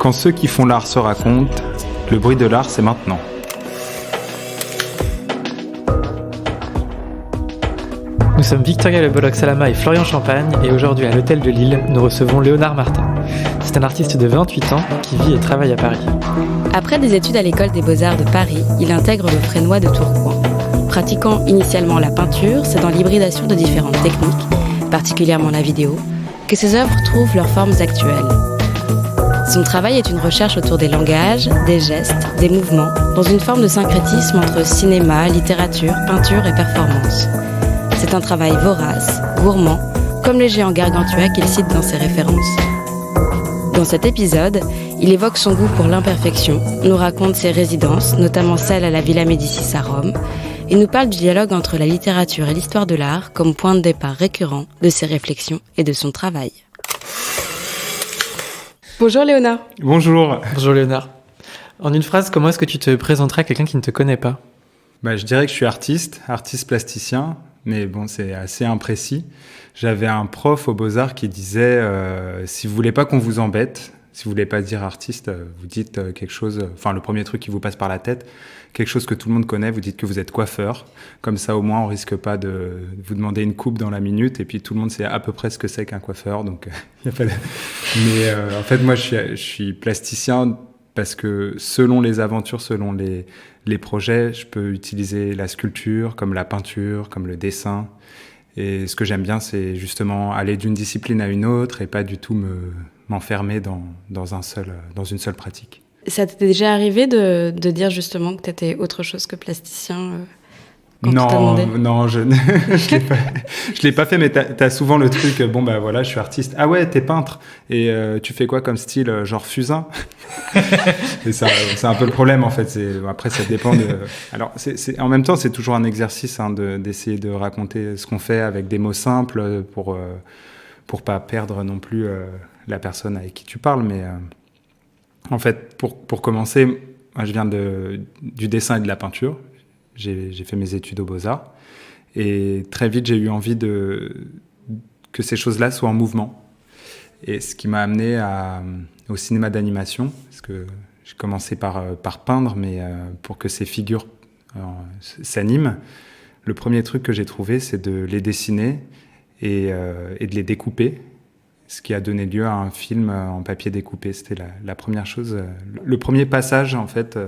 Quand ceux qui font l'art se racontent, le bruit de l'art, c'est maintenant. Nous sommes Victoria Le Bolloc-Salama et Florian Champagne, et aujourd'hui à l'Hôtel de Lille, nous recevons Léonard Martin. C'est un artiste de 28 ans qui vit et travaille à Paris. Après des études à l'École des Beaux-Arts de Paris, il intègre le Fresnoy de Tourcoing. Pratiquant initialement la peinture, c'est dans l'hybridation de différentes techniques, particulièrement la vidéo, que ses œuvres trouvent leurs formes actuelles. Son travail est une recherche autour des langages, des gestes, des mouvements, dans une forme de syncrétisme entre cinéma, littérature, peinture et performance. C'est un travail vorace, gourmand, comme les géants gargantua qu'il cite dans ses références. Dans cet épisode, il évoque son goût pour l'imperfection, nous raconte ses résidences, notamment celle à la Villa Médicis à Rome, et nous parle du dialogue entre la littérature et l'histoire de l'art comme point de départ récurrent de ses réflexions et de son travail. Bonjour Léonard. Bonjour. Bonjour Léonard. En une phrase, comment est-ce que tu te présenterais à quelqu'un qui ne te connaît pas ? Je dirais que je suis artiste plasticien, mais bon, c'est assez imprécis. J'avais un prof aux Beaux-Arts qui disait si vous voulez pas qu'on vous embête, si vous voulez pas dire artiste, vous dites quelque chose, le premier truc qui vous passe par la tête, quelque chose que tout le monde connaît, vous dites que vous êtes coiffeur. Comme ça, au moins, on risque pas de vous demander une coupe dans la minute, et puis tout le monde sait à peu près ce que c'est qu'un coiffeur, donc y a pas de... Mais en fait, moi, je suis plasticien parce que selon les aventures, selon les projets, je peux utiliser la sculpture, comme la peinture, comme le dessin. Et ce que j'aime bien, c'est justement aller d'une discipline à une autre et pas du tout m'enfermer dans une seule pratique. Ça t'est déjà arrivé de dire justement que t'étais autre chose que plasticien quand on t'a demandé ? Non, je l'ai pas fait, mais t'as souvent le truc, je suis artiste. Ah ouais, t'es peintre. Et tu fais quoi comme style, genre fusain ? Et ça, c'est un peu le problème, en fait. Après, ça dépend de... Alors, en même temps, c'est toujours un exercice d'essayer de raconter ce qu'on fait avec des mots simples pour pas perdre non plus la personne avec qui tu parles. Mais en fait, pour commencer, moi, je viens du dessin et de la peinture. J'ai fait mes études aux Beaux-Arts. Et très vite, j'ai eu envie que ces choses-là soient en mouvement. Et ce qui m'a amené au cinéma d'animation, parce que j'ai commencé par peindre, mais pour que ces figures s'animent, le premier truc que j'ai trouvé, c'est de les dessiner et de les découper, ce qui a donné lieu à un film en papier découpé. C'était la première chose, le premier passage, en fait,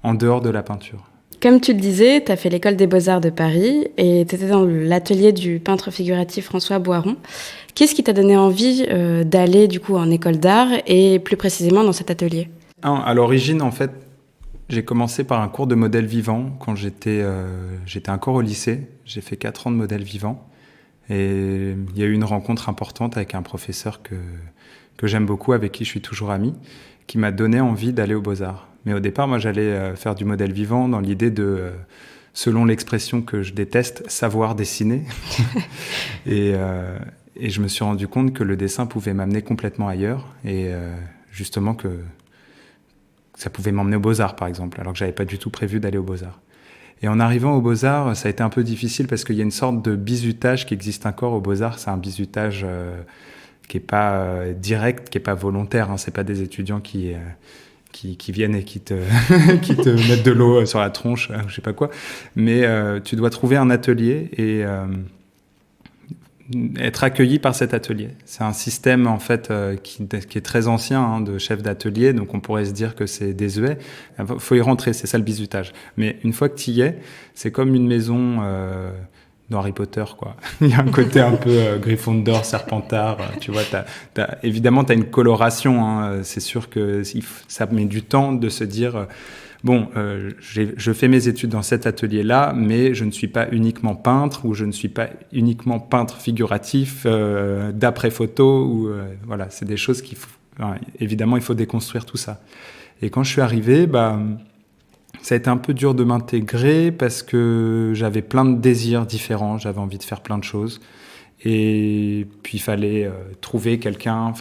en dehors de la peinture. Comme tu le disais, tu as fait l'École des Beaux-Arts de Paris et tu étais dans l'atelier du peintre figuratif François Boiron. Qu'est-ce qui t'a donné envie d'aller du coup en école d'art et plus précisément dans cet atelier ? À l'origine, en fait, j'ai commencé par un cours de modèle vivant quand j'étais encore au lycée. J'ai fait 4 ans de modèle vivant et il y a eu une rencontre importante avec un professeur que j'aime beaucoup, avec qui je suis toujours ami, qui m'a donné envie d'aller aux Beaux-Arts. Mais au départ, moi, j'allais faire du modèle vivant dans l'idée de, selon l'expression que je déteste, savoir dessiner. Et je me suis rendu compte que le dessin pouvait m'amener complètement ailleurs. Et justement que ça pouvait m'emmener aux Beaux-Arts, par exemple, alors que je n'avais pas du tout prévu d'aller aux Beaux-Arts. Et en arrivant aux Beaux-Arts, ça a été un peu difficile parce qu'il y a une sorte de bizutage qui existe encore aux Beaux-Arts. C'est un bizutage qui n'est pas direct, qui n'est pas volontaire. Ce n'est pas des étudiants qui viennent et qui te mettent de l'eau sur la tronche, je sais pas quoi. Mais tu dois trouver un atelier et être accueilli par cet atelier. C'est un système, en fait, qui est très ancien, de chef d'atelier, donc on pourrait se dire que c'est désuet. Il faut y rentrer, c'est ça le bizutage. Mais une fois que tu y es, c'est comme une maison... dans Harry Potter, quoi. Il y a un côté un peu Gryffondor, Serpentard, tu vois, évidemment, t'as une coloration, c'est sûr que ça met du temps de se dire, je fais mes études dans cet atelier-là, mais je ne suis pas uniquement peintre, ou je ne suis pas uniquement peintre figuratif, d'après-photo, ou voilà, c'est des choses évidemment, il faut déconstruire tout ça. Et quand je suis arrivé, ça a été un peu dur de m'intégrer parce que j'avais plein de désirs différents, j'avais envie de faire plein de choses. Et puis il fallait trouver quelqu'un.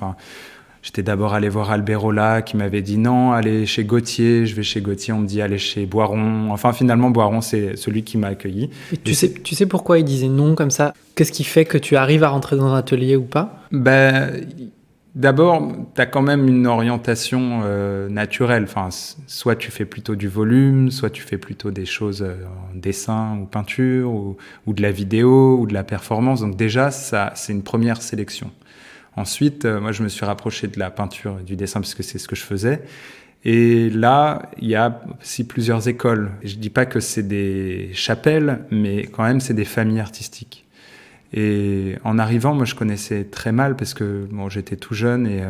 J'étais d'abord allé voir Alberola qui m'avait dit non, allez chez Gauthier. Je vais chez Gauthier, on me dit allez chez Boiron. Enfin finalement Boiron c'est celui qui m'a accueilli. Et tu sais pourquoi il disait non comme ça ? Qu'est-ce qui fait que tu arrives à rentrer dans un atelier ou pas ? D'abord, tu as quand même une orientation naturelle. Enfin, soit tu fais plutôt du volume, soit tu fais plutôt des choses en dessin ou peinture, ou de la vidéo, ou de la performance. Donc déjà, ça, c'est une première sélection. Ensuite, moi, je me suis rapproché de la peinture et du dessin parce que c'est ce que je faisais. Et là, il y a aussi plusieurs écoles. Je dis pas que c'est des chapelles, mais quand même, c'est des familles artistiques. Et en arrivant, moi, je connaissais très mal parce que bon, j'étais tout jeune et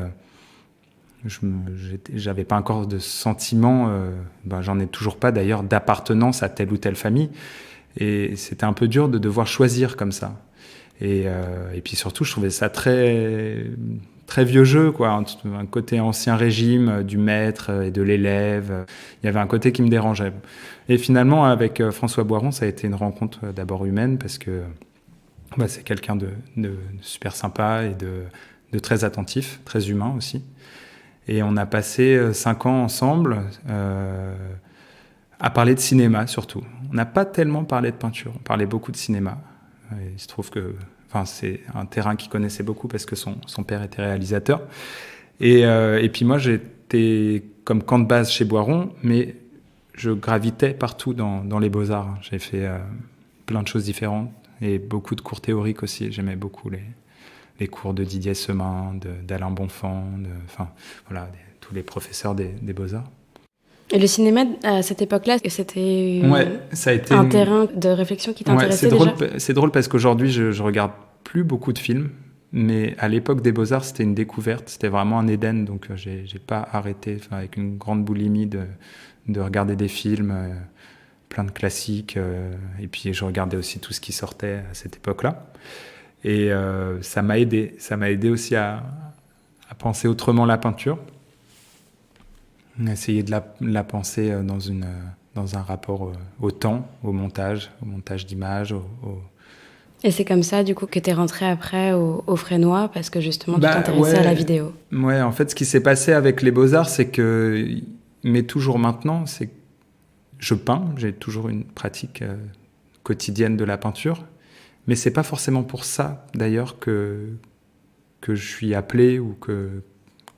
j'avais pas encore de sentiment, j'en ai toujours pas d'ailleurs, d'appartenance à telle ou telle famille. Et c'était un peu dur de devoir choisir comme ça. Et puis surtout, je trouvais ça très, très vieux jeu, quoi. Un côté ancien régime du maître et de l'élève. Il y avait un côté qui me dérangeait. Et finalement, avec François Boiron, ça a été une rencontre d'abord humaine parce que c'est quelqu'un de super sympa et de très attentif, très humain aussi. Et on a passé 5 ans ensemble à parler de cinéma surtout. On n'a pas tellement parlé de peinture, on parlait beaucoup de cinéma. Et il se trouve que c'est un terrain qu'il connaissait beaucoup parce que son père était réalisateur. Et puis moi, j'étais comme camp de base chez Boiron, mais je gravitais partout dans les beaux-arts. J'ai fait plein de choses différentes et beaucoup de cours théoriques aussi. J'aimais beaucoup les cours de Didier Semin, d'Alain Bonfant, tous les professeurs des beaux-arts. Et le cinéma, à cette époque-là, c'était ça a été un terrain de réflexion qui t'intéressait déjà ? C'est drôle parce qu'aujourd'hui, je regarde plus beaucoup de films, mais à l'époque des Beaux-Arts, c'était une découverte, c'était vraiment un Éden, donc j'ai pas arrêté, avec une grande boulimie de regarder des films, plein de classiques, et puis je regardais aussi tout ce qui sortait à cette époque-là. Et ça m'a aidé aussi à penser autrement la peinture. Essayer de la penser dans un rapport au temps, au montage d'images. Et c'est comme ça, du coup, que tu es rentré après au Fresnoy, parce que justement, tu t'intéressais à la vidéo. Ouais, en fait, ce qui s'est passé avec les Beaux-Arts, c'est que, mais toujours maintenant, c'est que je peins, j'ai toujours une pratique quotidienne de la peinture, mais c'est pas forcément pour ça, d'ailleurs, que je suis appelé ou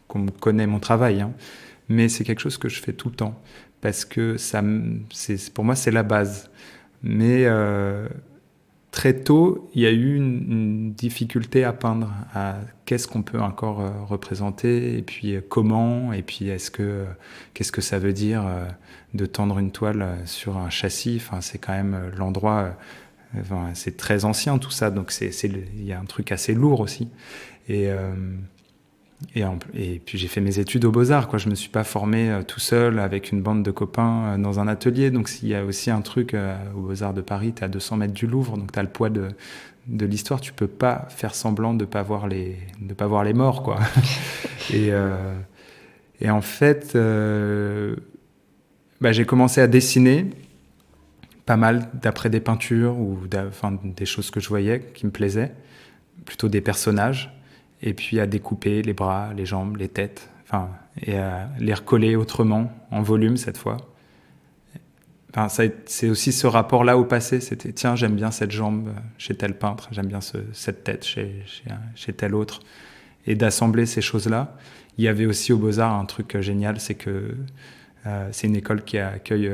qu'on me connaît mon travail, hein. Mais c'est quelque chose que je fais tout le temps parce que pour moi c'est la base. Mais très tôt, il y a eu une difficulté à peindre, à qu'est-ce qu'on peut encore représenter et puis comment, et puis qu'est-ce que ça veut dire de tendre une toile sur un châssis. Enfin, c'est quand même l'endroit, c'est très ancien tout ça, donc il y a un truc assez lourd aussi. Et puis j'ai fait mes études aux Beaux-Arts, quoi. Je me suis pas formé tout seul avec une bande de copains dans un atelier. Donc il y a aussi un truc aux Beaux-Arts de Paris, tu es à 200 mètres du Louvre, donc tu as le poids de l'histoire. Tu peux pas faire semblant de pas voir les morts, quoi. Et en fait, j'ai commencé à dessiner pas mal d'après des peintures ou des choses que je voyais qui me plaisaient, plutôt des personnages. Et puis à découper les bras, les jambes, les têtes, et à les recoller autrement, en volume cette fois. C'est aussi ce rapport-là au passé, c'était tiens, j'aime bien cette jambe chez tel peintre, j'aime bien cette tête chez tel autre. Et d'assembler ces choses-là. Il y avait aussi aux Beaux-Arts un truc génial, c'est que c'est une école qui accueille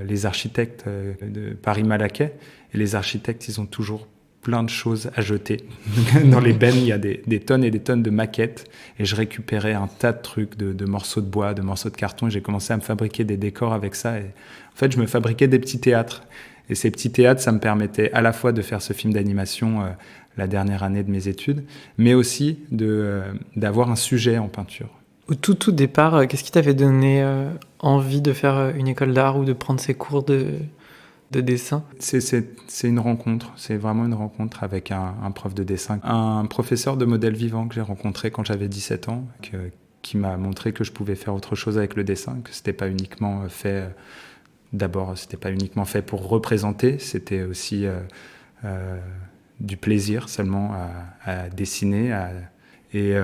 les architectes de Paris-Malaquais. Et les architectes, ils ont toujours plein de choses à jeter. Dans les bennes, il y a des tonnes et des tonnes de maquettes. Et je récupérais un tas de trucs, de morceaux de bois, de morceaux de carton. Et j'ai commencé à me fabriquer des décors avec ça. Et en fait, je me fabriquais des petits théâtres. Et ces petits théâtres, ça me permettait à la fois de faire ce film d'animation la dernière année de mes études, mais aussi d'avoir un sujet en peinture. Au tout départ, qu'est-ce qui t'avait donné envie de faire une école d'art ou de prendre ces cours de dessin? C'est une rencontre, c'est vraiment une rencontre avec un prof de dessin, un professeur de modèle vivant que j'ai rencontré quand j'avais 17 ans, qui m'a montré que je pouvais faire autre chose avec le dessin, que c'était pas uniquement fait, d'abord c'était pas uniquement fait pour représenter, c'était aussi du plaisir seulement à dessiner. Et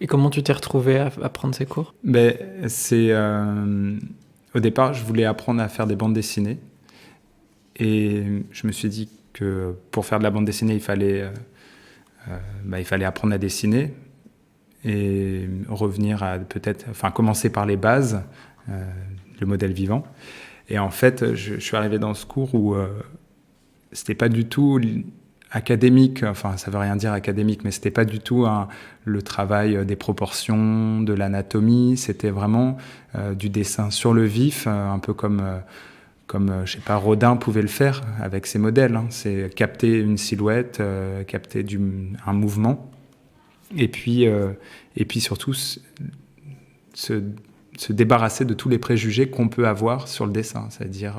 comment tu t'es retrouvé à prendre ces cours? Au départ, je voulais apprendre à faire des bandes dessinées. Et je me suis dit que pour faire de la bande dessinée, il fallait apprendre à dessiner. et revenir à commencer par les bases, le modèle vivant. Et en fait, je suis arrivé dans ce cours où c'était pas du tout académique, enfin ça veut rien dire académique, mais c'était pas du tout le travail des proportions, de l'anatomie, c'était vraiment du dessin sur le vif, un peu comme je sais pas, Rodin pouvait le faire avec ses modèles, hein. C'est capter une silhouette, capter un mouvement, et puis surtout se débarrasser de tous les préjugés qu'on peut avoir sur le dessin, c'est-à-dire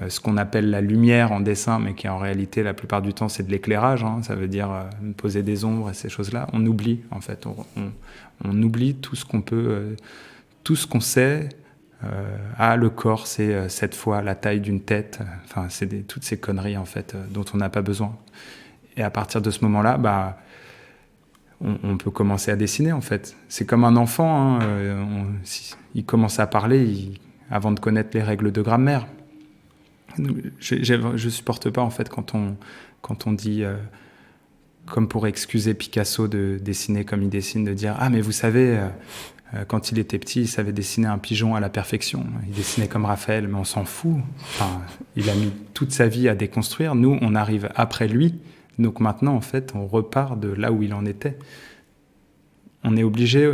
ce qu'on appelle la lumière en dessin, mais qui en réalité, la plupart du temps, c'est de l'éclairage, hein. Ça veut dire poser des ombres et ces choses-là. On oublie, en fait. On oublie tout ce qu'on peut, tout ce qu'on sait. Le corps, c'est cette fois la taille d'une tête. Enfin, c'est toutes ces conneries, en fait, dont on n'a pas besoin. Et à partir de ce moment-là, on peut commencer à dessiner, en fait. C'est comme un enfant, hein. Il commence à parler avant de connaître les règles de grammaire. Je supporte pas, en fait, quand on dit, comme pour excuser Picasso de dessiner comme il dessine, de dire « Ah, mais vous savez, quand il était petit, il savait dessiner un pigeon à la perfection. Il dessinait comme Raphaël, mais on s'en fout. Enfin, il a mis toute sa vie à déconstruire. Nous, on arrive après lui. Donc maintenant, en fait, on repart de là où il en était. On est obligé...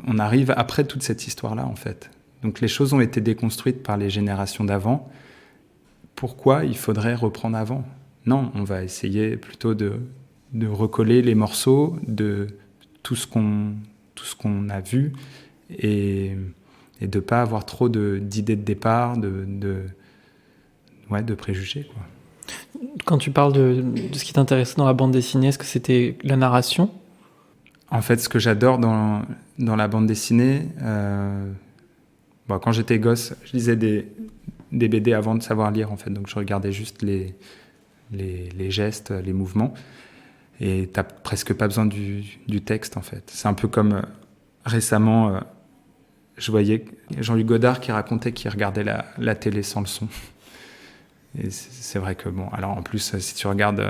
on arrive après toute cette histoire-là, en fait. Donc les choses ont été déconstruites par les générations d'avant. Pourquoi il faudrait reprendre avant ? Non, on va essayer plutôt de recoller les morceaux de tout ce qu'on a vu et de ne pas avoir trop d'idées de départ, de préjugés, quoi. Quand tu parles de ce qui t'intéressait dans la bande dessinée, est-ce que c'était la narration ? En fait, ce que j'adore dans la bande dessinée... quand j'étais gosse, je lisais des BD avant de savoir lire, en fait. Donc, je regardais juste les gestes, les mouvements. Et t'as presque pas besoin du texte, en fait. C'est un peu comme récemment, je voyais Jean-Luc Godard qui racontait qu'il regardait la télé sans le son. Et c'est vrai que, alors en plus, si tu regardes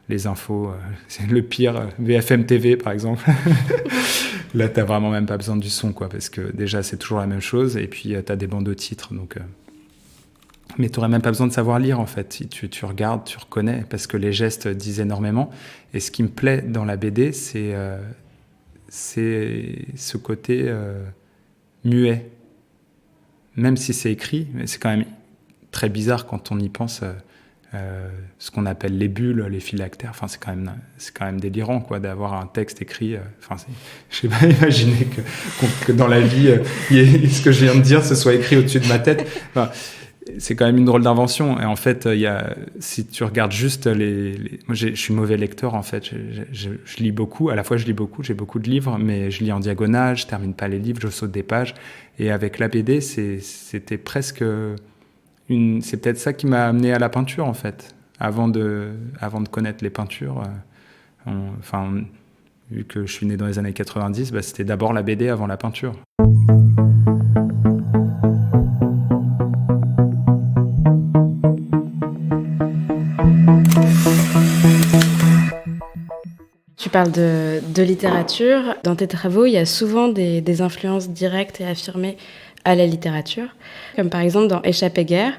les infos, c'est le pire, BFM TV par exemple. Là, t'as vraiment même pas besoin du son, quoi, parce que déjà, c'est toujours la même chose, et puis t'as des bandes de titres, donc... Mais t'aurais même pas besoin de savoir lire, en fait. Si tu regardes, tu reconnais, parce que les gestes disent énormément. Et ce qui me plaît dans la BD, c'est ce côté muet. Même si c'est écrit, mais c'est quand même très bizarre quand on y pense, ce qu'on appelle les bulles, les phylactères. Enfin, c'est quand même délirant, quoi, d'avoir un texte écrit. Je sais pas imaginer que dans la vie, ce que je viens de dire, ce soit écrit au-dessus de ma tête. Enfin, c'est quand même une drôle d'invention. Et en fait, si tu regardes juste moi, je suis mauvais lecteur, en fait. Je lis beaucoup. À la fois, je lis beaucoup. J'ai beaucoup de livres, mais je lis en diagonale. Je termine pas les livres. Je saute des pages. Et avec la BD, c'était presque c'est peut-être ça qui m'a amené à la peinture, en fait. Avant de connaître les peintures, vu que je suis né dans les années 90, c'était d'abord la BD avant la peinture. Tu parles de littérature. Dans tes travaux, il y a souvent des influences directes et affirmées à la littérature, comme par exemple dans Échappée guerre,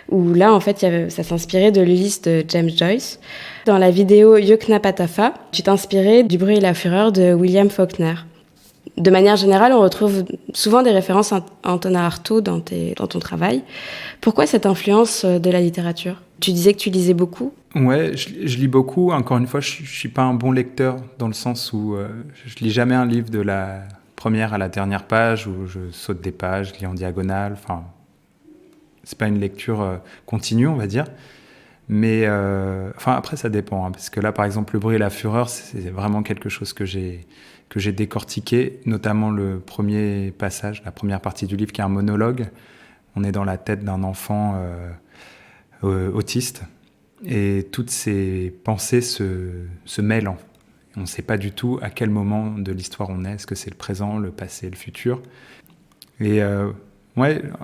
où là, en fait, ça s'inspirait de l'Ulysse de James Joyce. Dans la vidéo Yoknapatawpha, tu t'inspirais du Bruit et la fureur de William Faulkner. De manière générale, on retrouve souvent des références à Antonin Artaud dans ton travail. Pourquoi cette influence de la littérature ? Tu disais que tu lisais beaucoup ? Ouais, je lis beaucoup. Encore une fois, je suis pas un bon lecteur, dans le sens où je lis jamais un livre de la première à la dernière page, où je saute des pages, je lis en diagonale. Enfin, c'est pas une lecture continue, on va dire. Mais après, ça dépend, hein, parce que là, par exemple, Le Bruit et la fureur, c'est vraiment quelque chose que j'ai décortiqué, notamment le premier passage, la première partie du livre, qui est un monologue. On est dans la tête d'un enfant autiste, et toutes ces pensées se mêlent. On ne sait pas du tout à quel moment de l'histoire on est. Est-ce que c'est le présent, le passé, le futur ? Et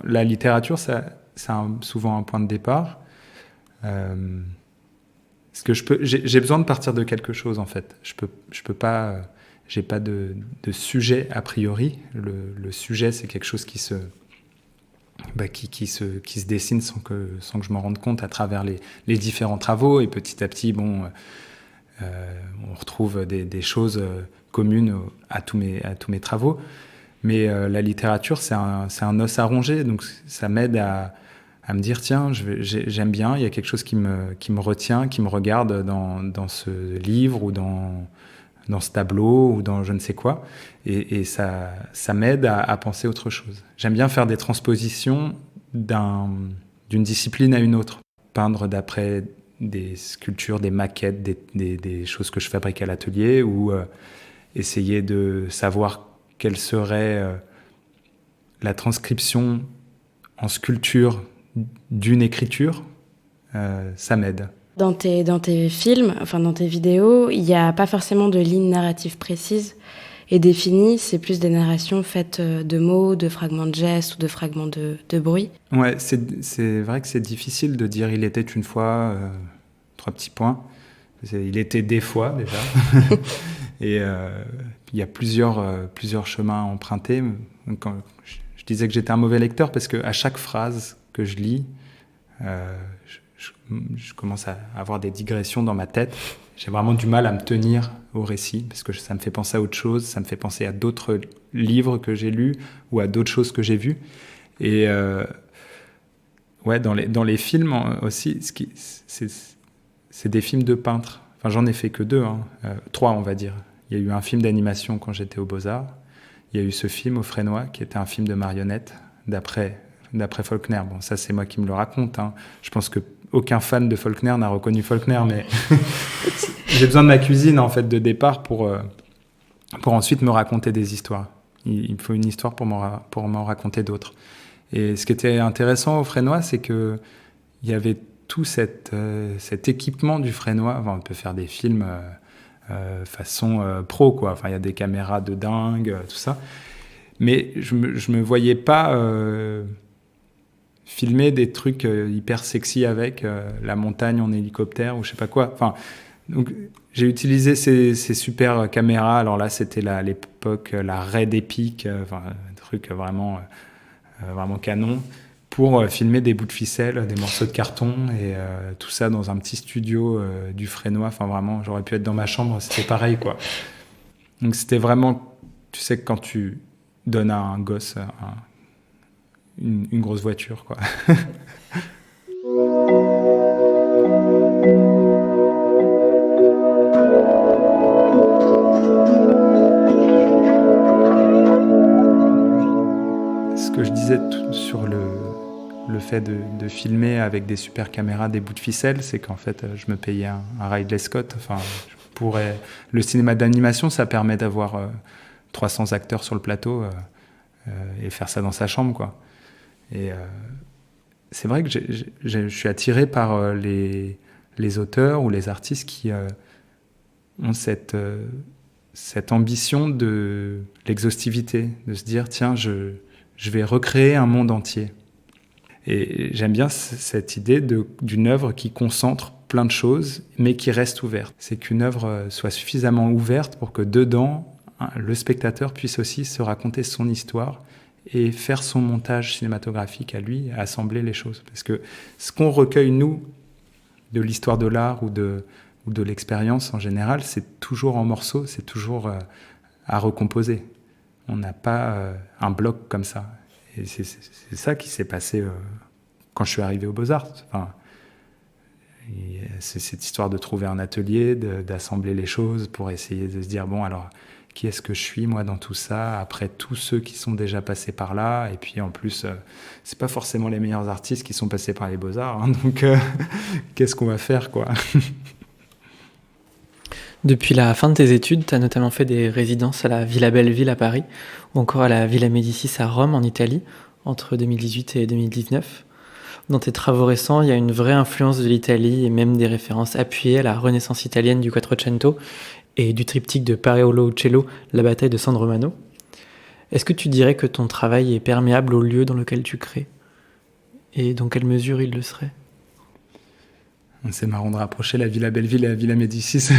la littérature, c'est souvent un point de départ. Parce que j'ai besoin de partir de quelque chose, en fait. Je peux pas... j'ai pas de sujet a priori. Le sujet, c'est quelque chose qui se dessine sans que je m'en rende compte à travers les différents travaux. Et petit à petit, on retrouve des choses communes à tous mes travaux. Mais la littérature, c'est un os à ronger, donc ça m'aide à me dire, tiens, j'aime bien, il y a quelque chose qui me retient, qui me regarde dans ce livre ou dans ce tableau ou dans je ne sais quoi. Et ça m'aide à penser autre chose. J'aime bien faire des transpositions d'une discipline à une autre. Peindre d'après des sculptures, des maquettes, des choses que je fabrique à l'atelier, ou essayer de savoir quelle serait la transcription en sculpture d'une écriture. Ça m'aide. Dans tes films, enfin dans tes vidéos, il n'y a pas forcément de ligne narrative précise et définie, c'est plus des narrations faites de mots, de fragments de gestes ou de fragments de bruit. Ouais, c'est vrai que c'est difficile de dire « il était une fois », 3 petits points. Il était des fois, déjà. Et il y a plusieurs chemins empruntés. Quand je disais que j'étais un mauvais lecteur parce qu'à chaque phrase que je lis, je commence à avoir des digressions dans ma tête. J'ai vraiment du mal à me tenir au récit parce que ça me fait penser à autre chose, ça me fait penser à d'autres livres que j'ai lus ou à d'autres choses que j'ai vues. Et dans les films aussi, c'est des films de peintres. Enfin, j'en ai fait que 2, 3 on va dire. Il y a eu un film d'animation quand j'étais aux Beaux-Arts. Il y a eu ce film au Fresnoy qui était un film de marionnettes d'après Faulkner. Bon, ça c'est moi qui me le raconte. Je pense que aucun fan de Faulkner n'a reconnu Faulkner, mais j'ai besoin de ma cuisine en fait de départ pour ensuite me raconter des histoires. Il me faut une histoire pour m'en raconter d'autres. Et ce qui était intéressant au Fresnoy, c'est que il y avait tout cet équipement du Fresnoy. Enfin, on peut faire des films façon pro, quoi. Enfin, il y a des caméras de dingue, tout ça. Mais je me voyais pas filmer des trucs hyper sexy avec la montagne en hélicoptère ou je sais pas quoi. Enfin, donc j'ai utilisé ces super caméras. Alors là, c'était à l'époque la Red Epic, un truc vraiment canon, pour filmer des bouts de ficelle, des morceaux de carton et tout ça dans un petit studio du Fresnoy. Enfin, vraiment, j'aurais pu être dans ma chambre, c'était pareil, quoi. Donc c'était vraiment, tu sais, que quand tu donnes à un gosse une grosse voiture, quoi. Ce que je disais sur le fait de filmer avec des super caméras, des bouts de ficelle, c'est qu'en fait, je me payais un Ridley Scott. Enfin, le cinéma d'animation, ça permet d'avoir 300 acteurs sur le plateau et faire ça dans sa chambre, quoi. Et c'est vrai que je suis attiré par les auteurs ou les artistes qui ont cette ambition de l'exhaustivité, de se dire, tiens, je vais recréer un monde entier. Et j'aime bien cette idée d'une œuvre qui concentre plein de choses, mais qui reste ouverte. C'est qu'une œuvre soit suffisamment ouverte pour que dedans, le spectateur puisse aussi se raconter son histoire et faire son montage cinématographique à lui, assembler les choses. Parce que ce qu'on recueille, nous, de l'histoire de l'art ou de l'expérience en général, c'est toujours en morceaux, c'est toujours à recomposer. On n'a pas un bloc comme ça. Et c'est ça qui s'est passé quand je suis arrivé aux Beaux-Arts. Enfin, c'est cette histoire de trouver un atelier, d'assembler les choses pour essayer de se dire, bon, alors, qui est-ce que je suis, moi, dans tout ça, après tous ceux qui sont déjà passés par là. Et puis, en plus, c'est pas forcément les meilleurs artistes qui sont passés par les Beaux-Arts. Donc, qu'est-ce qu'on va faire, quoi? Depuis la fin de tes études, tu as notamment fait des résidences à la Villa Belleville à Paris ou encore à la Villa Médicis à Rome en Italie entre 2018 et 2019. Dans tes travaux récents, il y a une vraie influence de l'Italie et même des références appuyées à la Renaissance italienne du Quattrocento et du triptyque de Paolo Uccello, La bataille de San Romano. Est-ce que tu dirais que ton travail est perméable au lieu dans lequel tu crées? Et dans quelle mesure il le serait? C'est marrant de rapprocher la Villa Belleville et la Villa Médicis.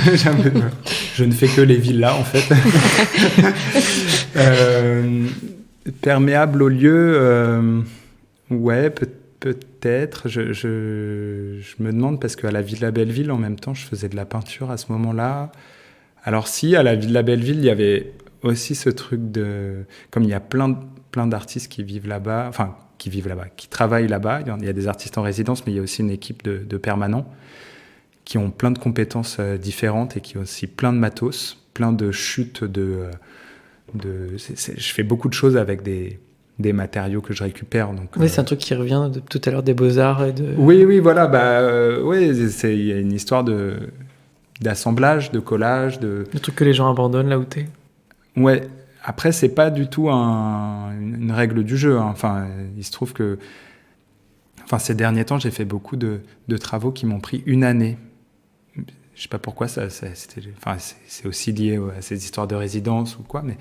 Je ne fais que les villas, en fait. Perméable au lieu, ouais, peut-être. Je me demande, parce qu'à la Villa Belleville, en même temps, je faisais de la peinture à ce moment-là. Alors si, à la Villa Belleville, il y avait aussi ce truc de... Comme il y a plein d'artistes qui vivent là-bas, enfin, qui travaillent là-bas. Il y a des artistes en résidence, mais il y a aussi une équipe de permanents qui ont plein de compétences différentes et qui ont aussi plein de matos, plein de chutes je fais beaucoup de choses avec des matériaux que je récupère. Donc, oui, c'est un truc qui revient de tout à l'heure des Beaux-Arts. Oui, voilà. Il y a une histoire d'assemblage, de collage. Le truc que les gens abandonnent là où t'es. Ouais. Après, c'est pas du tout une règle du jeu. Hein. Enfin, il se trouve que ces derniers temps, j'ai fait beaucoup de travaux qui m'ont pris 1 année. Je sais pas pourquoi, c'est aussi lié à ces histoires de résidence ou quoi, mais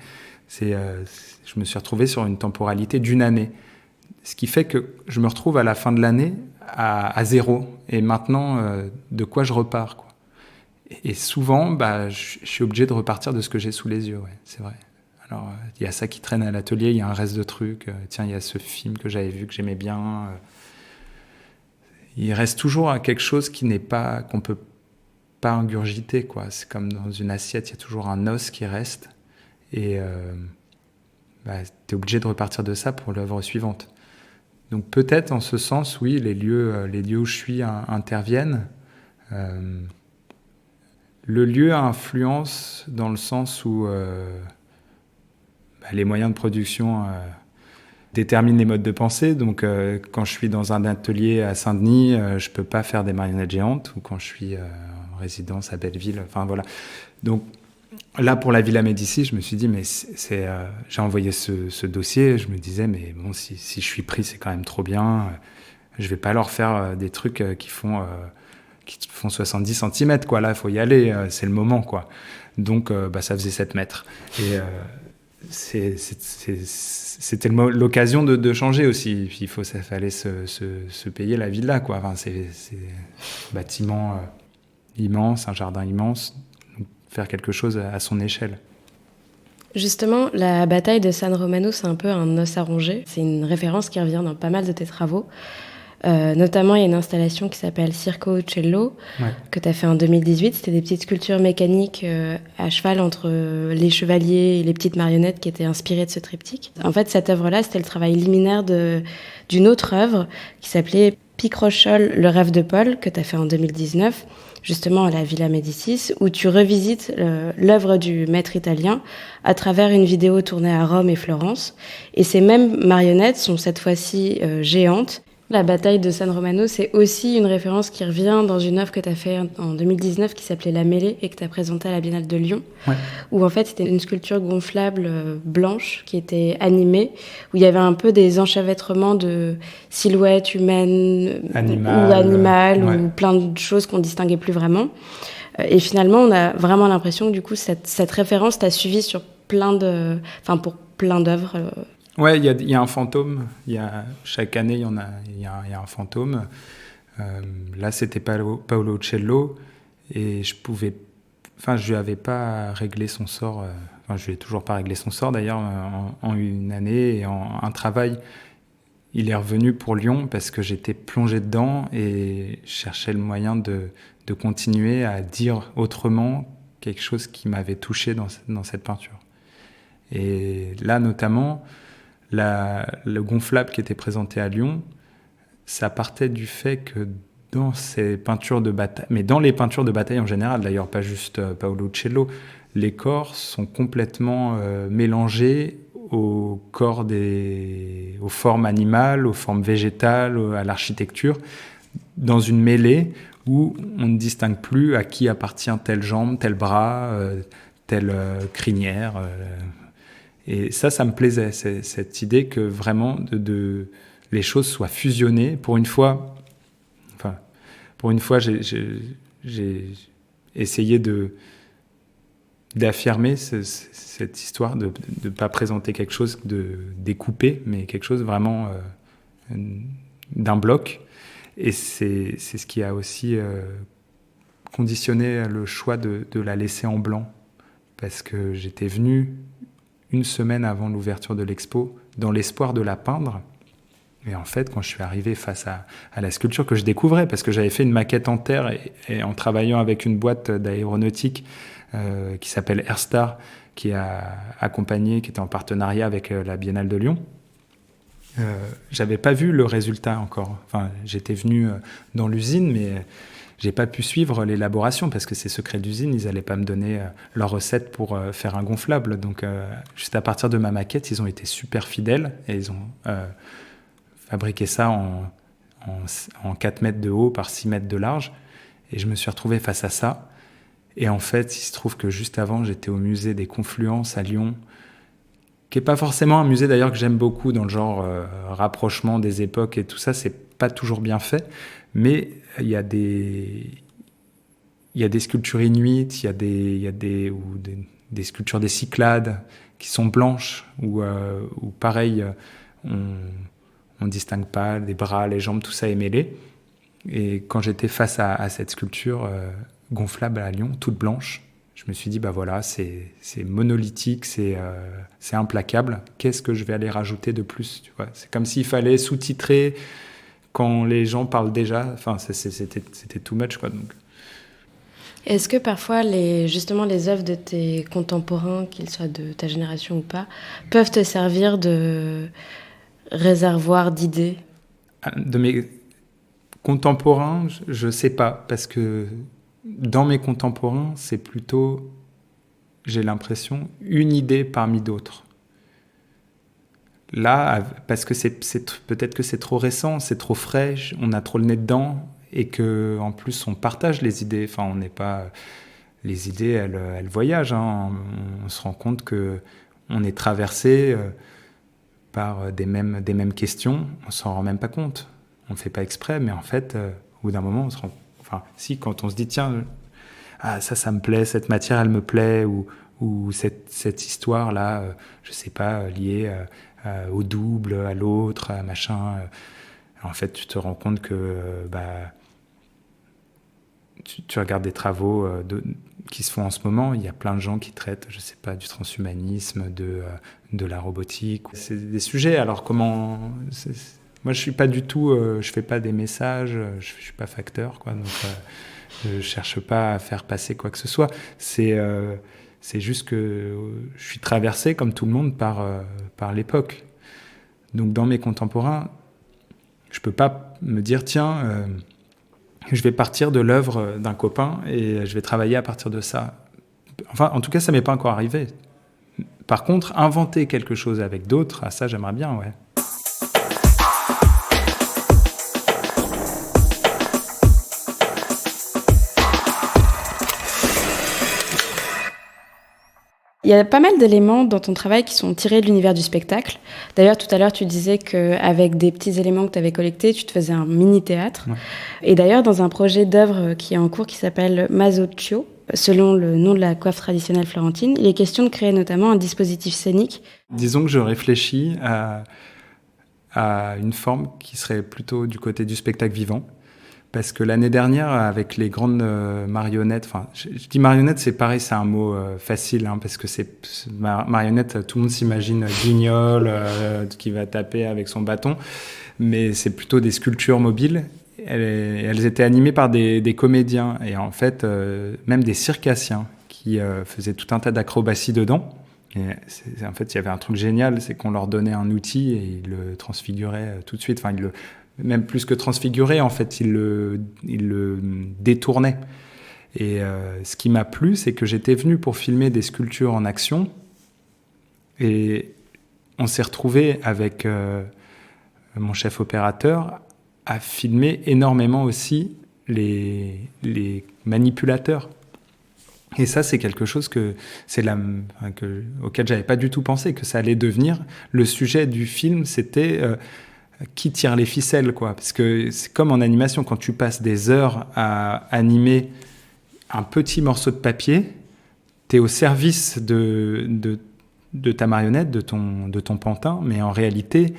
je me suis retrouvé sur une temporalité d'1 année. Ce qui fait que je me retrouve à la fin de l'année à 0. Et maintenant, de quoi je repars, quoi. Et souvent, je suis obligé de repartir de ce que j'ai sous les yeux, ouais, c'est vrai. Alors, il y a ça qui traîne à l'atelier, il y a un reste de trucs. Tiens, il y a ce film que j'avais vu, que j'aimais bien. Il reste toujours quelque chose qu'on peut pas ingurgiter, quoi. C'est comme dans une assiette, il y a toujours un os qui reste. Et t'es obligé de repartir de ça pour l'œuvre suivante. Donc peut-être, en ce sens, oui, les lieux où je suis interviennent. Le lieu influence dans le sens où les moyens de production déterminent les modes de pensée. Donc, quand je suis dans un atelier à Saint-Denis, je peux pas faire des marionnettes géantes. Ou quand je suis en résidence à Belleville, enfin voilà. Donc là, pour la Villa Médicis, je me suis dit, mais j'ai envoyé ce dossier. Je me disais, mais bon, si je suis pris, c'est quand même trop bien. Je vais pas leur faire des trucs qui font 70 cm, quoi. Là, il faut y aller, c'est le moment, quoi. Donc, ça faisait 7 mètres. Et c'était l'occasion de changer aussi. Puis ça fallait se payer la villa, quoi. Enfin, c'est un bâtiment immense, un jardin immense. Donc, faire quelque chose à son échelle. Justement, la bataille de San Romano, c'est un peu un os à ronger. C'est une référence qui revient dans pas mal de tes travaux. Notamment, il y a une installation qui s'appelle Circo Uccello, que tu as fait en 2018. C'était des petites sculptures mécaniques à cheval entre les chevaliers et les petites marionnettes qui étaient inspirées de ce triptyque. En fait, cette œuvre-là, c'était le travail liminaire d'une autre œuvre qui s'appelait Picrochole, le rêve de Paul, que tu as fait en 2019, justement à la Villa Médicis, où tu revisites l'œuvre du maître italien à travers une vidéo tournée à Rome et Florence. Et ces mêmes marionnettes sont cette fois-ci géantes. La bataille de San Romano, c'est aussi une référence qui revient dans une œuvre que tu as fait en 2019 qui s'appelait La Mêlée et que tu as présentée à la Biennale de Lyon, où en fait c'était une sculpture gonflable blanche qui était animée, où il y avait un peu des enchevêtrements de silhouettes humaines ou animales ou plein de choses qu'on distinguait plus vraiment. Et finalement, on a vraiment l'impression que du coup, cette référence t'a suivi sur pour plein d'œuvres. Ouais, il y a un fantôme. Chaque année, il y a un fantôme. Là, c'était Paolo Uccello et je lui avais pas réglé son sort. Je lui ai toujours pas réglé son sort d'ailleurs en 1 année et en un travail. Il est revenu pour Lyon parce que j'étais plongé dedans et je cherchais le moyen de continuer à dire autrement quelque chose qui m'avait touché dans cette peinture. Et là, notamment, le gonflable qui était présenté à Lyon, ça partait du fait que dans ces peintures de bataille, mais dans les peintures de bataille en général, d'ailleurs pas juste Paolo Uccello, les corps sont complètement mélangés aux formes animales, aux formes végétales, à l'architecture, dans une mêlée où on ne distingue plus à qui appartient telle jambe, tel bras, telle crinière. Et ça me plaisait, cette idée que vraiment les choses soient fusionnées. Pour une fois, j'ai essayé d'affirmer cette histoire de ne pas présenter quelque chose de découpé, mais quelque chose vraiment d'un bloc. Et c'est ce qui a aussi conditionné le choix de la laisser en blanc. Parce que j'étais venu une semaine avant l'ouverture de l'expo dans l'espoir de la peindre. Et en fait, quand je suis arrivé face à la sculpture que je découvrais, parce que j'avais fait une maquette en terre et en travaillant avec une boîte d'aéronautique qui s'appelle Airstar, qui a accompagné, qui était en partenariat avec la Biennale de Lyon. J'avais pas vu le résultat encore. Enfin, j'étais venu dans l'usine, mais j'ai pas pu suivre l'élaboration parce que c'est secret d'usine. Ils allaient pas me donner leur recette pour faire un gonflable. Donc, juste à partir de ma maquette, ils ont été super fidèles et ils ont fabriqué ça en 4 mètres de haut par 6 mètres de large. Et je me suis retrouvé face à ça. Et en fait, il se trouve que juste avant, j'étais au musée des Confluences à Lyon, qui n'est pas forcément un musée d'ailleurs que j'aime beaucoup dans le genre rapprochement des époques et tout ça, c'est pas toujours bien fait, mais il y a des sculptures inuites, il y a des sculptures des Cyclades qui sont blanches, où pareil, on distingue pas les bras, les jambes, tout ça est mêlé. Et quand j'étais face à cette sculpture gonflable à Lyon, toute blanche, je me suis dit, bah voilà, c'est monolithique, c'est implacable. Qu'est-ce que je vais aller rajouter de plus, tu vois ? C'est comme s'il fallait sous-titrer quand les gens parlent déjà. Enfin, c'était too much, quoi. Donc. Est-ce que parfois, justement, les œuvres de tes contemporains, qu'ils soient de ta génération ou pas, peuvent te servir de réservoir d'idées ? De mes contemporains, je sais pas, parce que dans mes contemporains, c'est plutôt, j'ai l'impression, une idée parmi d'autres. Là, parce que peut-être que c'est trop récent, c'est trop frais, on a trop le nez dedans, et qu'en plus, on partage les idées. Enfin, on n'est pas... Les idées, elles voyagent. Hein. On se rend compte qu'on est traversé par des mêmes questions. On s'en rend même pas compte. On ne fait pas exprès, mais en fait, au bout d'un moment, on se rend... Enfin, si, quand on se dit, tiens, ça me plaît, cette matière, elle me plaît, ou cette histoire-là, je sais pas, liée au double, à l'autre, à machin. En fait, tu te rends compte que tu regardes des travaux qui se font en ce moment, il y a plein de gens qui traitent, je sais pas, du transhumanisme, de la robotique. C'est des sujets, alors comment... Moi, je suis pas du tout... je fais pas des messages, je suis pas facteur, quoi, donc je cherche pas à faire passer quoi que ce soit. C'est juste que je suis traversé, comme tout le monde, par l'époque. Donc, dans mes contemporains, je peux pas me dire, tiens... je vais partir de l'œuvre d'un copain et je vais travailler à partir de ça. Enfin, en tout cas, ça m'est pas encore arrivé. Par contre, inventer quelque chose avec d'autres, ça, j'aimerais bien, ouais. Il y a pas mal d'éléments dans ton travail qui sont tirés de l'univers du spectacle. D'ailleurs, tout à l'heure, tu disais qu'avec des petits éléments que tu avais collectés, tu te faisais un mini-théâtre. Ouais. Et d'ailleurs, dans un projet d'œuvre qui est en cours qui s'appelle Masocchio, selon le nom de la coiffe traditionnelle florentine, il est question de créer notamment un dispositif scénique. Disons que je réfléchis à une forme qui serait plutôt du côté du spectacle vivant. Parce que l'année dernière, avec les grandes marionnettes, enfin, je dis marionnettes, c'est pareil, c'est un mot facile, hein, parce que marionnette, tout le monde s'imagine Guignol qui va taper avec son bâton, mais c'est plutôt des sculptures mobiles. Elles étaient animées par des comédiens, et en fait, même des circassiens qui faisaient tout un tas d'acrobaties dedans. Et en fait, il y avait un truc génial, c'est qu'on leur donnait un outil et ils le transfiguraient tout de suite. Enfin, même plus que transfiguré, en fait, il le détournait. Et ce qui m'a plu, c'est que j'étais venu pour filmer des sculptures en action. Et on s'est retrouvé avec mon chef opérateur à filmer énormément aussi les manipulateurs. Et ça, c'est quelque chose auquel j'avais pas du tout pensé, que ça allait devenir. Le sujet du film, c'était... qui tire les ficelles, quoi. Parce que c'est comme en animation, quand tu passes des heures à animer un petit morceau de papier, tu es au service de ta marionnette, de ton pantin, mais en réalité,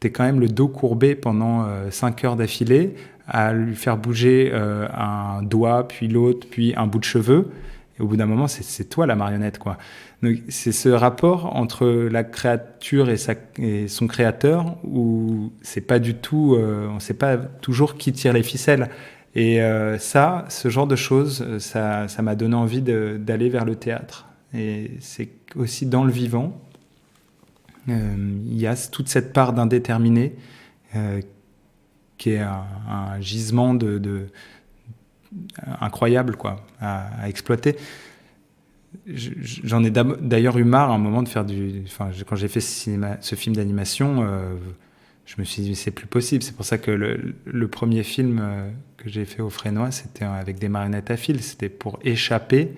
t'es quand même le dos courbé pendant 5 heures d'affilée à lui faire bouger un doigt, puis l'autre, puis un bout de cheveux. Et au bout d'un moment, c'est toi la marionnette, quoi. Donc, c'est ce rapport entre la créature et son créateur où c'est pas du tout, on sait pas toujours qui tire les ficelles. Et ce genre de choses, ça m'a donné envie d'aller vers le théâtre. Et c'est aussi dans le vivant, il y a toute cette part d'indéterminé qui est un gisement incroyable, quoi, à exploiter. J'en ai d'ailleurs eu marre à un moment de faire quand j'ai fait ce film d'animation, je me suis dit c'est plus possible. C'est pour ça que le premier film que j'ai fait au Fresnoy, c'était avec des marionnettes à fil. C'était pour échapper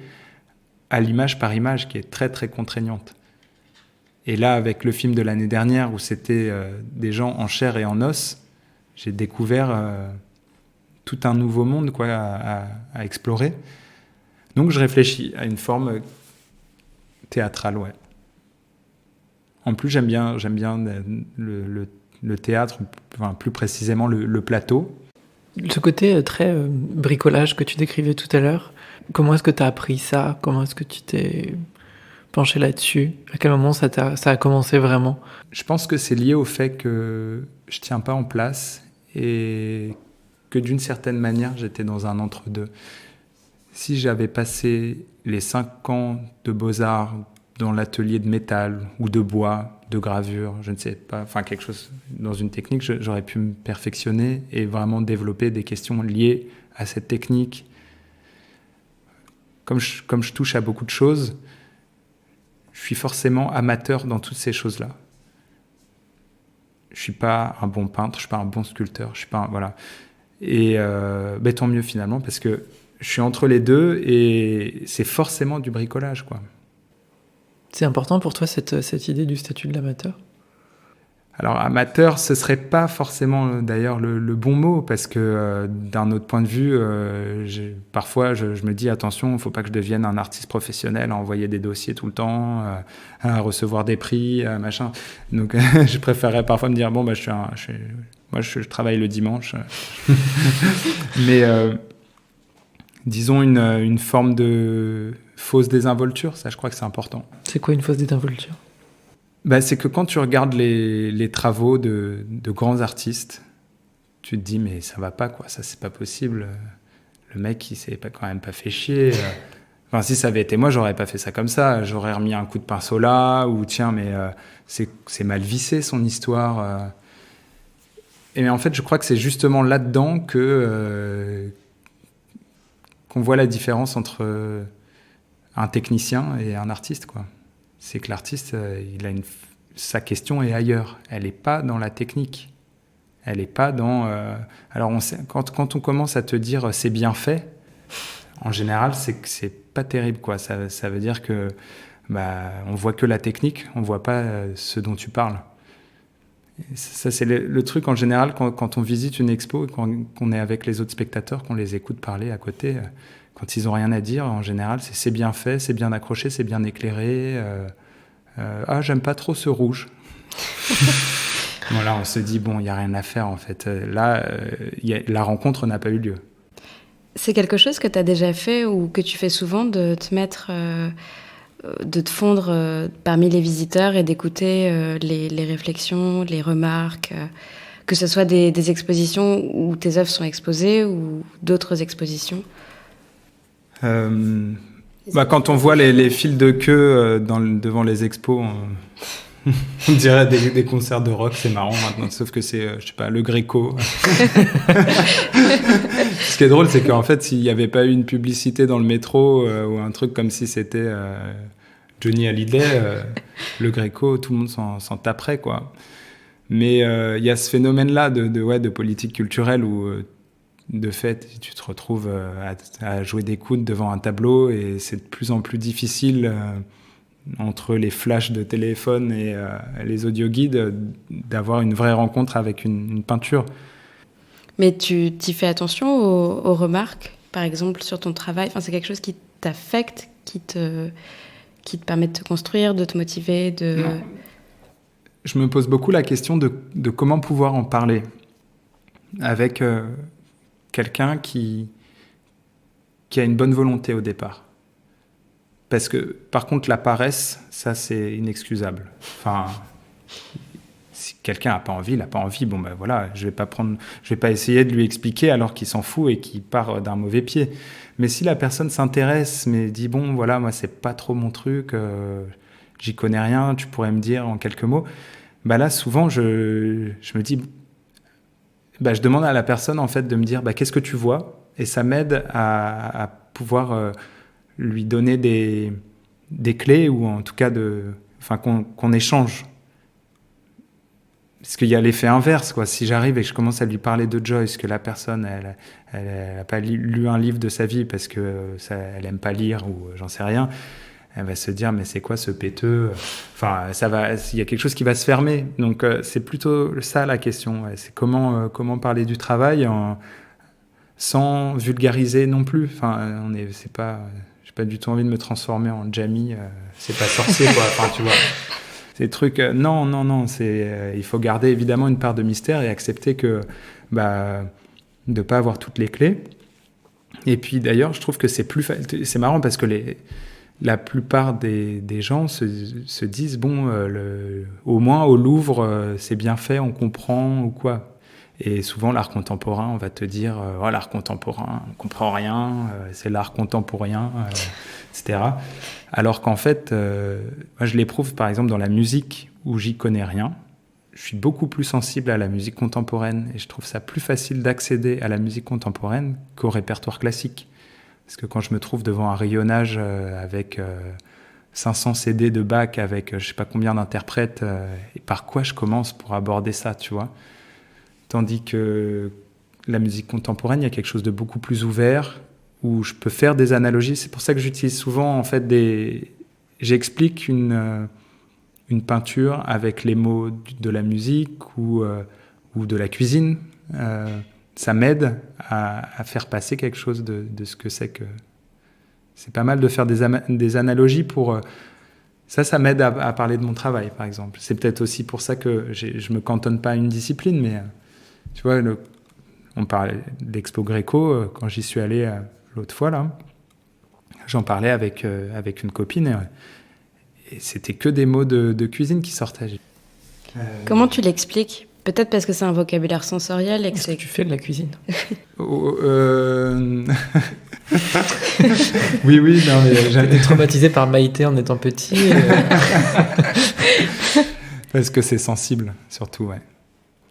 à l'image par image qui est très très contraignante. Et là, avec le film de l'année dernière où c'était des gens en chair et en os, j'ai découvert tout un nouveau monde, quoi, à explorer. Donc je réfléchis à une forme théâtrale, ouais. En plus, j'aime bien le théâtre, enfin, plus précisément le plateau. Ce côté très bricolage que tu décrivais tout à l'heure, comment est-ce que tu as appris ça? Comment est-ce que tu t'es penché là-dessus? À quel moment ça a commencé vraiment? Je pense que c'est lié au fait que je tiens pas en place et que d'une certaine manière, j'étais dans un entre-deux. Si j'avais passé les 5 ans de beaux-arts dans l'atelier de métal ou de bois, de gravure, je ne sais pas, enfin quelque chose dans une technique, j'aurais pu me perfectionner et vraiment développer des questions liées à cette technique. Comme je touche à beaucoup de choses, je suis forcément amateur dans toutes ces choses-là. Je suis pas un bon peintre, je suis pas un bon sculpteur, je suis pas voilà. Et tant mieux finalement parce que je suis entre les deux et c'est forcément du bricolage, quoi. C'est important pour toi cette idée du statut de l'amateur? Alors amateur, ce serait pas forcément d'ailleurs le bon mot parce que d'un autre point de vue, parfois je me dis attention, il faut pas que je devienne un artiste professionnel à envoyer des dossiers tout le temps, à recevoir des prix, machin. Donc je préférerais parfois me dire bon je travaille le dimanche, mais disons une forme de fausse désinvolture, ça je crois que c'est important. C'est quoi une fausse désinvolture? C'est que quand tu regardes les travaux de grands artistes, tu te dis mais ça va pas, quoi, ça c'est pas possible. Le mec il s'est quand même pas fait chier. Enfin si ça avait été moi j'aurais pas fait ça comme ça, j'aurais remis un coup de pinceau là ou tiens mais c'est mal vissé son histoire. Et mais en fait je crois que c'est justement là-dedans que qu'on voit la différence entre un technicien et un artiste, quoi. C'est que l'artiste, sa question est ailleurs. Elle n'est pas dans la technique. Elle n'est pas dans... Alors, quand on commence à te dire « c'est bien fait », en général, c'est que c'est pas terrible, quoi. Ça veut dire que on voit que la technique, on voit pas ce dont tu parles. Et ça, c'est le truc, en général, quand on visite une expo et qu'on est avec les autres spectateurs, qu'on les écoute parler à côté... Quand ils n'ont rien à dire, en général, c'est bien fait, c'est bien accroché, c'est bien éclairé. J'aime pas trop ce rouge. Voilà, on se dit, bon, il n'y a rien à faire, en fait. Là, la rencontre n'a pas eu lieu. C'est quelque chose que tu as déjà fait ou que tu fais souvent, de te mettre, de te fondre parmi les visiteurs et d'écouter les réflexions, les remarques, que ce soit des expositions où tes œuvres sont exposées ou d'autres expositions? Quand on voit les files de queue devant les expos, on dirait des concerts de rock, c'est marrant maintenant, sauf que c'est, je sais pas, le Gréco. Ce qui est drôle, c'est qu'en fait, s'il n'y avait pas eu une publicité dans le métro ou un truc comme si c'était Johnny Hallyday, le Gréco, tout le monde s'en taperait, quoi. Mais il y a ce phénomène-là de politique culturelle où... de fait, tu te retrouves à jouer des coudes devant un tableau et c'est de plus en plus difficile entre les flashs de téléphone et les audioguides d'avoir une vraie rencontre avec une peinture. Mais tu t'y fais attention aux remarques, par exemple, sur ton travail? Enfin, c'est quelque chose qui t'affecte, qui te permet de te construire, de te motiver, de... je me pose beaucoup la question de comment pouvoir en parler avec quelqu'un qui a une bonne volonté au départ. Parce que, par contre, la paresse, ça, c'est inexcusable. Enfin, si quelqu'un n'a pas envie, il n'a pas envie. Bon, ben voilà, je vais pas essayer de lui expliquer alors qu'il s'en fout et qu'il part d'un mauvais pied. Mais si la personne s'intéresse, mais dit, bon, voilà, moi, c'est pas trop mon truc, j'y connais rien, tu pourrais me dire en quelques mots. Bah là, souvent, je me dis, bah, je demande à la personne, en fait, de me dire, bah, qu'est-ce que tu vois ? Et ça m'aide à pouvoir lui donner des clés, ou en tout cas qu'on échange. Parce qu'il y a l'effet inverse, quoi. Si j'arrive et que je commence à lui parler de Joyce, que la personne, elle a pas lu un livre de sa vie parce que elle aime pas lire ou j'en sais rien, elle va se dire, mais c'est quoi ce péteux ? Enfin, il y a quelque chose qui va se fermer. Donc, c'est plutôt ça la question. Ouais. C'est comment parler du travail sans vulgariser non plus. Enfin, j'ai pas du tout envie de me transformer en Jamie. C'est pas sorcier, quoi. Enfin, tu vois. Ces trucs, non. Il faut garder évidemment une part de mystère et accepter que, de pas avoir toutes les clés. Et puis d'ailleurs, je trouve que c'est marrant parce que la plupart des gens se disent, bon, au moins au Louvre, c'est bien fait, on comprend ou quoi. Et souvent, l'art contemporain, on va te dire, l'art contemporain, on comprend rien, c'est l'art contemporain, etc. Alors qu'en fait, moi, je l'éprouve par exemple dans la musique où j'y connais rien. Je suis beaucoup plus sensible à la musique contemporaine et je trouve ça plus facile d'accéder à la musique contemporaine qu'au répertoire classique. Parce que quand je me trouve devant un rayonnage avec 500 CD de Bach, avec je sais pas combien d'interprètes, et par quoi je commence pour aborder ça, tu vois ? Tandis que la musique contemporaine, il y a quelque chose de beaucoup plus ouvert, où je peux faire des analogies. C'est pour ça que j'utilise souvent, en fait, j'explique une peinture avec les mots de la musique ou de la cuisine. Ça m'aide à faire passer quelque chose de ce que c'est que... C'est pas mal de faire des analogies pour... Ça m'aide à parler de mon travail, par exemple. C'est peut-être aussi pour ça que je me cantonne pas à une discipline, mais... Tu vois, on parlait de l'Expo Gréco, quand j'y suis allé l'autre fois, là, j'en parlais avec une copine, et c'était que des mots de cuisine qui sortaient. Comment tu l'expliques ? Peut-être parce que c'est un vocabulaire sensoriel. Est-ce que tu fais de la cuisine ? Oui, non, mais j'ai été traumatisé par Maïté en étant petit. Parce que c'est sensible, surtout, ouais.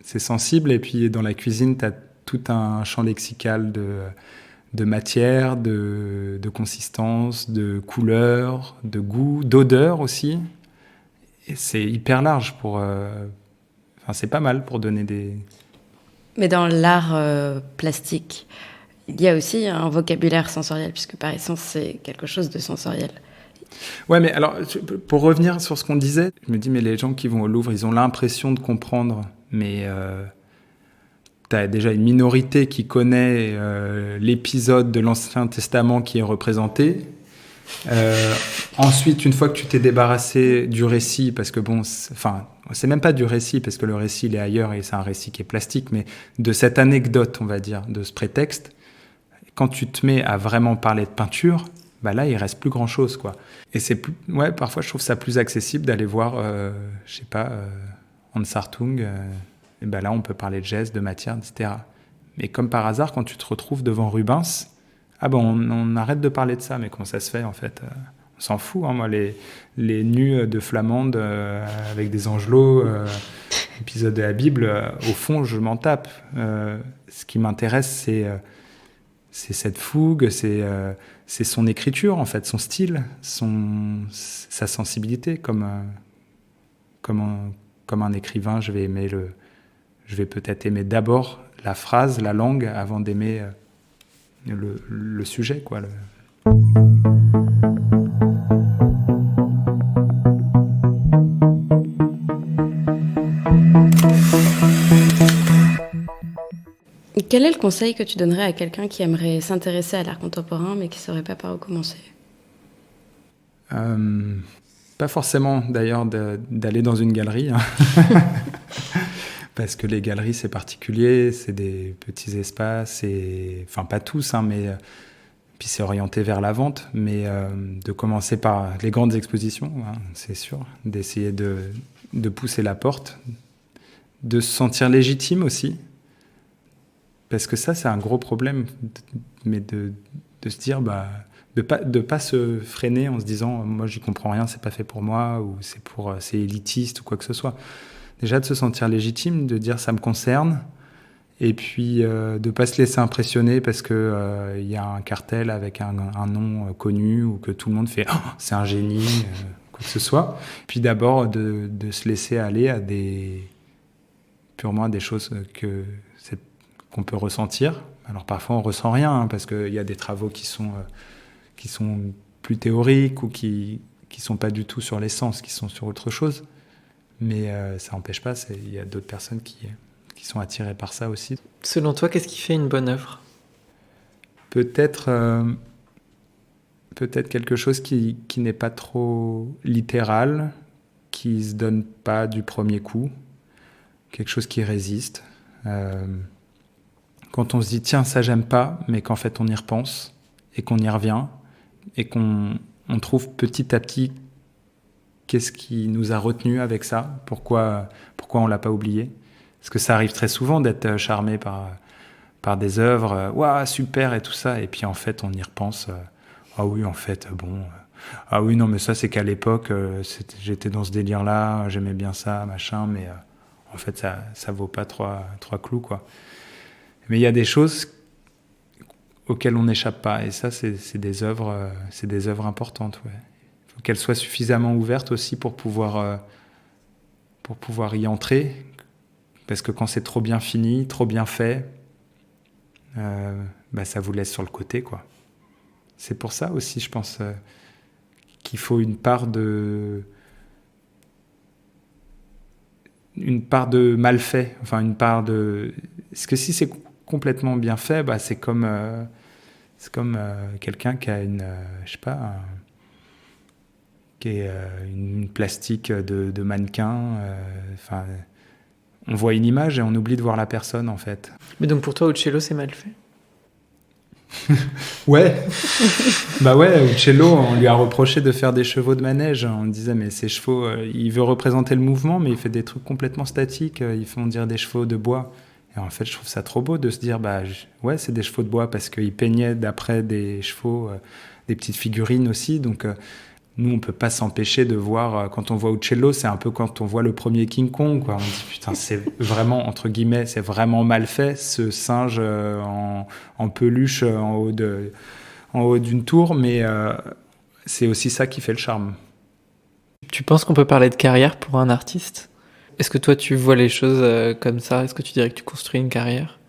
C'est sensible, et puis dans la cuisine, tu as tout un champ lexical de matière, de consistance, de couleur, de goût, d'odeur aussi. Et c'est hyper large c'est pas mal pour donner des... Mais dans l'art plastique, il y a aussi un vocabulaire sensoriel, puisque par essence, c'est quelque chose de sensoriel. Ouais, mais alors, pour revenir sur ce qu'on disait, je me dis, mais les gens qui vont au Louvre, ils ont l'impression de comprendre, mais tu as déjà une minorité qui connaît l'épisode de l'Ancien Testament qui est représenté. Ensuite, une fois que tu t'es débarrassé du récit, parce que c'est même pas du récit, parce que le récit, il est ailleurs et c'est un récit qui est plastique, mais de cette anecdote, on va dire, de ce prétexte, quand tu te mets à vraiment parler de peinture, là, il reste plus grand-chose, quoi. Et parfois, je trouve ça plus accessible d'aller voir, Hans Hartung, et là, on peut parler de gestes, de matière, etc. Mais comme par hasard, quand tu te retrouves devant Rubens, on arrête de parler de ça, mais comment ça se fait, en fait ? On s'en fout, hein, moi, les nus de Flamande avec des angelots, épisode de la Bible, au fond, je m'en tape. Ce qui m'intéresse, c'est cette fougue, c'est son écriture, en fait, son style, sa sensibilité. Comme un écrivain, je vais peut-être aimer d'abord la phrase, la langue, avant d'aimer le sujet, quoi. Quel est le conseil que tu donnerais à quelqu'un qui aimerait s'intéresser à l'art contemporain mais qui ne saurait pas par où commencer ? Pas forcément d'ailleurs d'aller dans une galerie, hein. Parce que les galeries c'est particulier, c'est des petits espaces, enfin pas tous, hein, mais puis c'est orienté vers la vente, mais de commencer par les grandes expositions, hein, c'est sûr, d'essayer de pousser la porte, de se sentir légitime aussi, parce que ça c'est un gros problème, mais de se dire de pas se freiner en se disant moi j'y comprends rien, c'est pas fait pour moi, ou c'est élitiste ou quoi que ce soit. Déjà de se sentir légitime, de dire ça me concerne, et puis de pas se laisser impressionner parce que y a un cartel avec un nom connu, ou que tout le monde fait oh, c'est un génie, quoi que ce soit. Puis d'abord de se laisser aller à purement à des choses qu'on peut ressentir. Alors parfois on ressent rien, hein, parce qu'il y a des travaux qui sont plus théoriques, ou qui sont pas du tout sur l'essence, qui sont sur autre chose. Mais ça n'empêche pas, il y a d'autres personnes qui sont attirées par ça aussi. Selon toi, qu'est-ce qui fait une bonne œuvre ? Peut-être quelque chose qui n'est pas trop littéral, qui ne se donne pas du premier coup, quelque chose qui résiste. Quand on se dit tiens, ça j'aime pas, mais qu'en fait on y repense et qu'on y revient et qu'on trouve petit à petit qu'est-ce qui nous a retenus avec ça, pourquoi on l'a pas oublié. Parce que ça arrive très souvent d'être charmé par des œuvres, waouh, super et tout ça, et puis en fait on y repense, ah oui en fait ah oui non mais ça c'est qu'à l'époque j'étais dans ce délire-là, j'aimais bien ça, machin, mais en fait ça vaut pas trois clous quoi. Mais il y a des choses auxquelles on n'échappe pas, et ça c'est des œuvres importantes, ouais. Il faut qu'elles soient suffisamment ouvertes aussi pour pouvoir y entrer, parce que quand c'est trop bien fini, trop bien fait, ça vous laisse sur le côté, quoi. C'est pour ça aussi, je pense, qu'il faut une part de mal fait, enfin une part de... Parce que si c'est complètement bien fait, c'est comme quelqu'un qui a une plastique de mannequin. On voit une image et on oublie de voir la personne, en fait. Mais donc pour toi, Uccello, c'est mal fait ? Ouais. Ouais, Uccello, on lui a reproché de faire des chevaux de manège. On disait, mais ces chevaux, il veut représenter le mouvement, mais il fait des trucs complètement statiques. Ils font dire des chevaux de bois. Et en fait, je trouve ça trop beau de se dire, ouais, c'est des chevaux de bois, parce qu'il peignait d'après des chevaux, des petites figurines aussi. Donc, nous, on peut pas s'empêcher de voir, quand on voit Uccello, c'est un peu quand on voit le premier King Kong, quoi. On dit, putain, c'est vraiment, entre guillemets, c'est vraiment mal fait, ce singe en peluche en haut d'une tour, mais c'est aussi ça qui fait le charme. Tu penses qu'on peut parler de carrière pour un artiste ? Est-ce que toi, tu vois les choses comme ça ? Est-ce que tu dirais que tu construis une carrière ?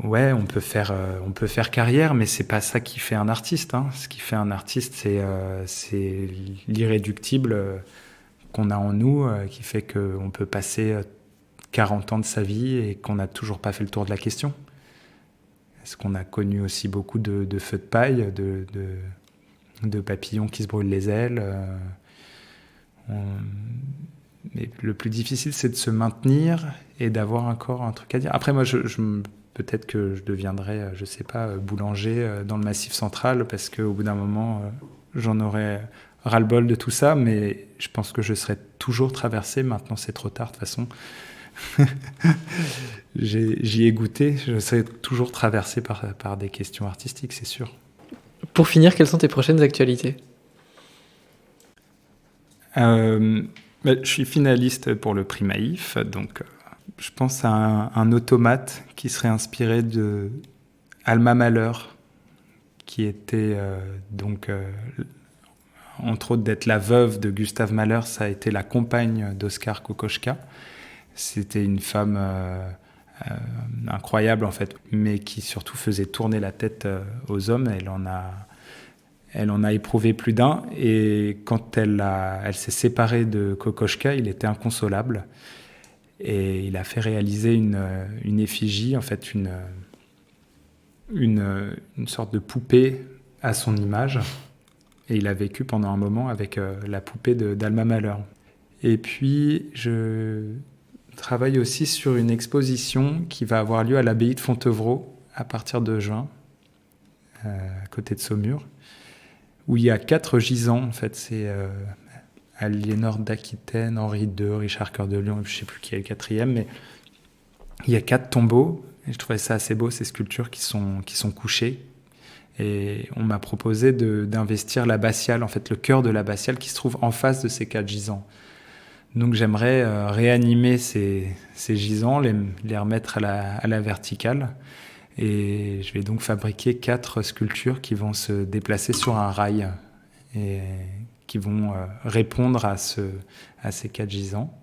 Ouais, on peut faire carrière, mais c'est pas ça qui fait un artiste, hein. Ce qui fait un artiste, c'est l'irréductible qu'on a en nous, qui fait qu'on peut passer 40 ans de sa vie et qu'on n'a toujours pas fait le tour de la question. Est-ce qu'on a connu aussi beaucoup de feux de paille, de papillons qui se brûlent les ailes. Mais le plus difficile, c'est de se maintenir et d'avoir encore un truc à dire. Après, moi, peut-être que je deviendrai, je sais pas, boulanger dans le Massif central, parce qu'au bout d'un moment, j'en aurai ras-le-bol de tout ça, mais je pense que je serai toujours traversé. Maintenant, c'est trop tard, de toute façon. J'y ai goûté, je serai toujours traversé par des questions artistiques, c'est sûr. Pour finir, quelles sont tes prochaines actualités ? Je suis finaliste pour le prix Maïf, donc... Je pense à un automate qui serait inspiré de Alma Mahler, qui était entre autres d'être la veuve de Gustav Mahler. Ça a été la compagne d'Oskar Kokoschka. C'était une femme incroyable en fait, mais qui surtout faisait tourner la tête aux hommes. Elle en a éprouvé plus d'un, et quand elle s'est séparée de Kokoschka, il était inconsolable. Et il a fait réaliser une effigie, en fait une sorte de poupée à son image. Et il a vécu pendant un moment avec la poupée d'Alma Mahler. Et puis, je travaille aussi sur une exposition qui va avoir lieu à l'abbaye de Fontevraud à partir de juin, à côté de Saumur, où il y a 4 gisants. En fait, c'est Aliénor d'Aquitaine, Henri II, Richard Cœur de Lion, je ne sais plus qui est le 4e, mais il y a 4 tombeaux. Et je trouvais ça assez beau, ces sculptures qui sont couchées. Et on m'a proposé d'investir l'abbatiale, en fait le cœur de l'abbatiale qui se trouve en face de ces 4 gisants. Donc j'aimerais réanimer ces gisants, les remettre à la verticale. Et je vais donc fabriquer 4 sculptures qui vont se déplacer sur un rail et qui vont répondre à ces 4 gisants.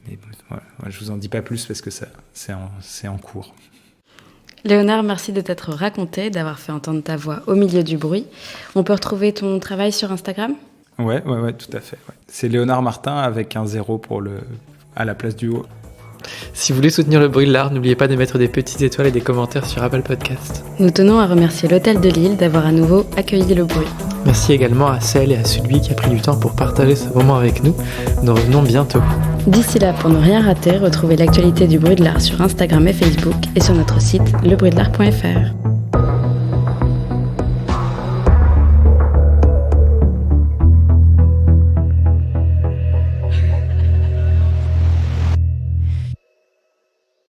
Mais voilà, je vous en dis pas plus parce que c'est en cours. Léonard, merci de t'être raconté, d'avoir fait entendre ta voix au milieu du bruit. On peut retrouver ton travail sur Instagram ? Ouais, tout à fait. Ouais. C'est Léonard Martin avec un 0 à la place du haut. Si vous voulez soutenir le bruit de l'art, n'oubliez pas de mettre des petites étoiles et des commentaires sur Apple Podcast. Nous tenons à remercier l'Hôtel de Lille d'avoir à nouveau accueilli le bruit. Merci également à celle et à celui qui a pris du temps pour partager ce moment avec nous. Nous revenons bientôt. D'ici là, pour ne rien rater, retrouvez l'actualité du bruit de l'art sur Instagram et Facebook et sur notre site lebruitdelart.fr.